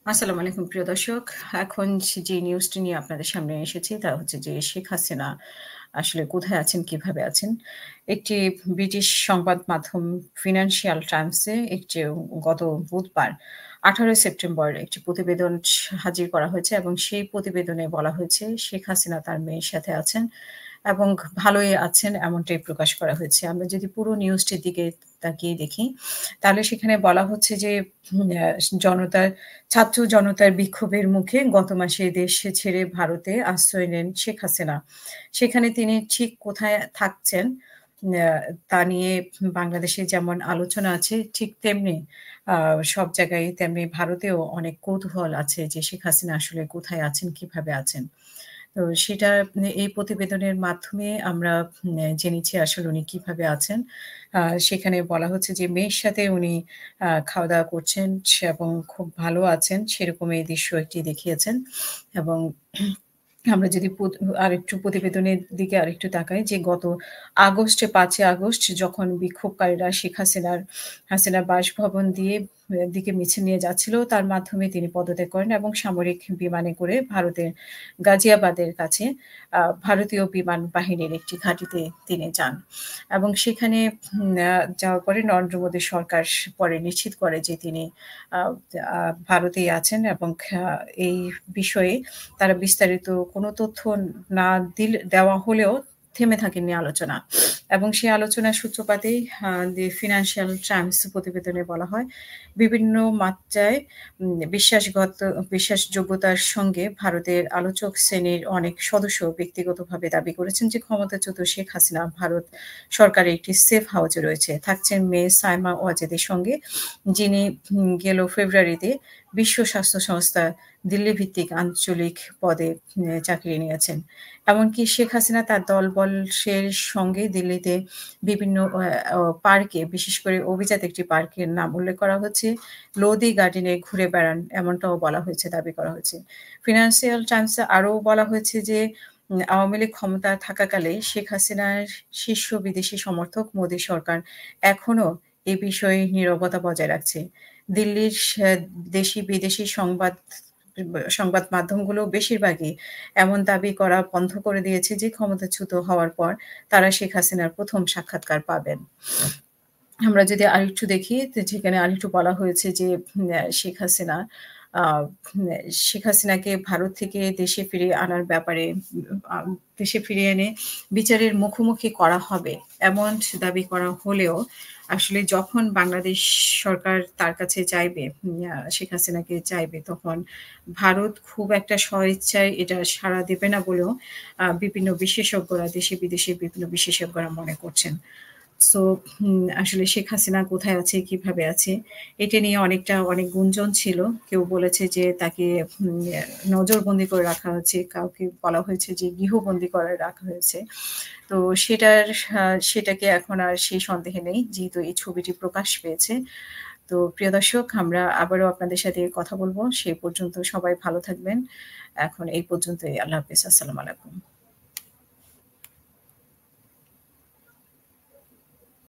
আসসালামু আলাইকুম প্রিয় দর্শক। এখন যে নিউজটি নিয়ে আপনাদের সামনে এসেছি তা হচ্ছে যে শেখ হাসিনা আসলে কোথায় আছেন, কিভাবে আছেন? একটি ব্রিটিশ সংবাদ মাধ্যম ফিন্যান্সিয়াল টাইমসে একটি গত বুধবার ১৮ সেপ্টেম্বর একটি প্রতিবেদন হাজির করা হয়েছে এবং সেই প্রতিবেদনে বলা হয়েছে শেখ হাসিনা তার মেয়ের সাথে আছেন এবং ভালোই আছেন এমনটাই প্রকাশ করা হয়েছে। আমরা যদি পুরো নিউজটির দিকে তাকিয়ে দেখি, তাহলে সেখানে বলা হচ্ছে যে উম আ জনতার ছাত্র জনতার বিক্ষোভের মুখে গত মাসে দেশ ছেড়ে ভারতে আশ্রয় নেন শেখ হাসিনা। সেখানে তিনি ঠিক কোথায় থাকছেন আ তা নিয়ে বাংলাদেশে যেমন আলোচনা আছে ঠিক তেমনি আ সব জায়গায় তেমনি ভারতেও অনেক কৌতূহল আছে যে শেখ হাসিনা আসলে কোথায় আছেন, কিভাবে আছেন। তো সেটা এই প্রতিবেদনের মাধ্যমে আমরা জেনেছি আসলে উনি কিভাবে আছেন। সেখানে বলা হচ্ছে যে মেয়ের সাথে উনি খাওয়া-দাওয়া করছেন এবং খুব ভালো আছেন। সেরকম এই দৃশ্য একটি দেখিয়েছেন এবং আমরা যদি আরেকটু প্রতিবেদনের দিকে আরেকটু তাকাই যে গত আগস্টে ৫ ই আগস্ট যখন বিক্ষোভকারীরা শেখ হাসিনার বাসভবন দিকে মিছিল নিয়ে যাচ্ছিল, তার মাধ্যমে তিনি পদত্যাগ করেন এবং সামরিক বিমানে করে ভারতের গাজিয়াবাদের কাছে ভারতীয় বিমান বাহিনীর একটি ঘাঁটিতে তিনি যান। এবং সেখানে যাওয়ার পরে নরেন্দ্র মোদী সরকার পরে নিশ্চিত করে যে তিনি আ আ ভারতেই আছেন এবং এই বিষয়ে তারা বিস্তারিত কোনো তথ্য না দেওয়া হলেও থেমে থাকেননি আলোচনা। এবং সেই আলোচনার সূত্রপাতেই দি ফিন্যান্সিয়াল টাইমস প্রতিবেদনে বলা হয়, বিভিন্ন মাত্রায় বিশ্বাসযোগ্যতার সঙ্গে ভারতের আলোচক শ্রেণীর অনেক সদস্য ব্যক্তিগতভাবে দাবি করেছেন যে ক্ষমতাচ্যুত শেখ হাসিনা ভারত সরকারের একটি সেফ হাউসে রয়েছে। থাকছেন মেয়ে সায়মা ওয়াজেদের সঙ্গে, যিনি গেল ফেব্রুয়ারিতে বিশ্ব স্বাস্থ্য সংস্থা দিল্লি-ভিত্তিক আঞ্চলিক পদে চাকরি নিয়েছেন। এমনকি শেখ হাসিনা তার দলবলের সঙ্গে দিল্লিতে বিভিন্ন পার্কে, বিশেষ করে অভিজাত একটি পার্কের নাম উল্লেখ করা হচ্ছে, লোদি গার্ডেনে ঘুরে বেড়ান এমনটাও বলা হয়েছে, দাবি করা হয়েছে। ফিন্যান্সিয়াল টাইমসে আরও বলা হয়েছে যে আওয়ামী লীগ ক্ষমতায় থাকাকালে শেখ হাসিনার শীর্ষ বিদেশি সমর্থক মোদী সরকার এখনো এ বিষয়ে নীরবতা বজায় রাখছে। দিল্লির দেশি-বিদেশি সংবাদ মাধ্যমগুলো বেশিরভাগই এমন দাবি করা বন্ধ করে দিয়েছে যে ক্ষমতাচ্যুত হওয়ার পর তারা শেখ হাসিনার ১ম সাক্ষাৎকার পাবেন। আমরা যদি আরেকটু দেখি যেখানে আরেকটু বলা হয়েছে যে শেখ হাসিনা আ শেখ হাসিনাকে ভারত থেকে দেশে ফিরিয়ে আনার ব্যাপারে দেশে ফিরিয়ে এনে বিচারের মুখোমুখি করা হবে। এমন দাবি করা হলেও আসলে যখন বাংলাদেশ সরকার তার কাছে চাইবে শেখ হাসিনাকে চাইবে তখন ভারত খুব একটা স্বইচ্ছায় এটা সাড়া দেবে না বলেও বিভিন্ন বিশেষজ্ঞরা দেশে বিদেশে বিভিন্ন বিশেষজ্ঞরা মনে করছেন। সো আসলে শেখ হাসিনা কোথায় আছে, কিভাবে আছে? এটা নিয়ে অনেক গুঞ্জন ছিল। কেউ বলেছে যে তাকে নজরবন্দি করে রাখা হয়েছে। কাউকে বলা হয়েছে যে গৃহবন্দী করে রাখা হয়েছে। তো সেটার আ সেটাকে এখন আর সেই সন্দেহে নেই। যেহেতু এই ছবিটি প্রকাশ পেয়েছে। তো প্রিয় দর্শক আমরা আবারও আপনাদের সাথে কথা বলব। সেই পর্যন্ত সবাই ভালো থাকবেন। এখন এই পর্যন্তই। আল্লাহ হাফেজ। আসসালামু আলাইকুম।